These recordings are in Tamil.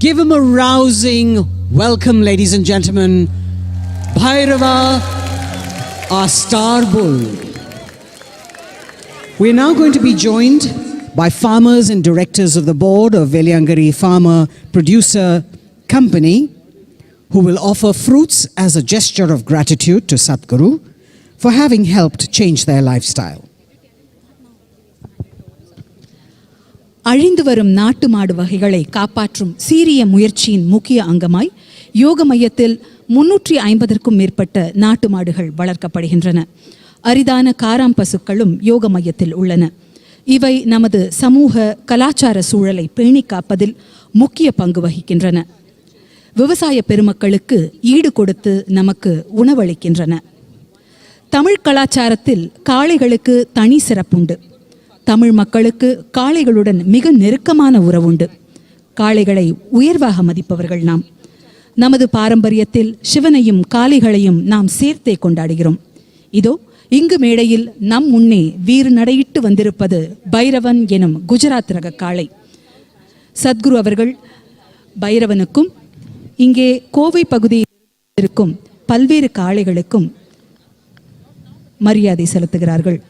Give him a rousing welcome, ladies and gentlemen. Bhairava, our star bull. We are now going to be joined by farmers and directors of the board of Veliangari Farmer Producer Company, who will offer fruits as a gesture of gratitude to Sadhguru for having helped change their lifestyle. அழிந்து வரும் நாட்டு மாடு வகைகளை காப்பாற்றும் சீரிய முயற்சியின் முக்கிய அங்கமாய் யோக மையத்தில் 350க்கும் மேற்பட்ட நாட்டு மாடுகள் வளர்க்கப்படுகின்றன. அரிதான காராம் பசுக்களும் யோக மையத்தில் உள்ளன. இவை நமது சமூக கலாச்சார சூழலை பேணி காப்பதில் முக்கிய பங்கு வகிக்கின்றன. விவசாய பெருமக்களுக்கு ஈடு கொடுத்து நமக்கு உணவளிக்கின்றன. தமிழ் கலாச்சாரத்தில் காளைகளுக்கு தனி சிறப்புண்டு. தமிழ் மக்களுக்கு காளைகளுடன் மிக நெருக்கமான உறவுண்டு. காளைகளை உயர்வாக மதிப்பவர்கள் நாம். நமது பாரம்பரியத்தில் சிவனையும் காளைகளையும் நாம் சேர்த்தே கொண்டாடுகிறோம். இதோ இங்கு மேடையில் நம் முன்னே வீறு நடையிட்டு வந்திருப்பது பைரவன் எனும் குஜராத் ரக காளை. சத்குரு அவர்கள் பைரவனுக்கும் இங்கே கோவை பகுதியில் இருக்கும் பல்வேறு காளைகளுக்கும் மரியாதை செலுத்துகிறார்கள்.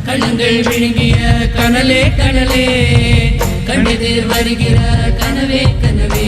கண்கள் விழுங்கிய கனலே கனலே கண்ணெதிர் வருகிற கனவே கனவே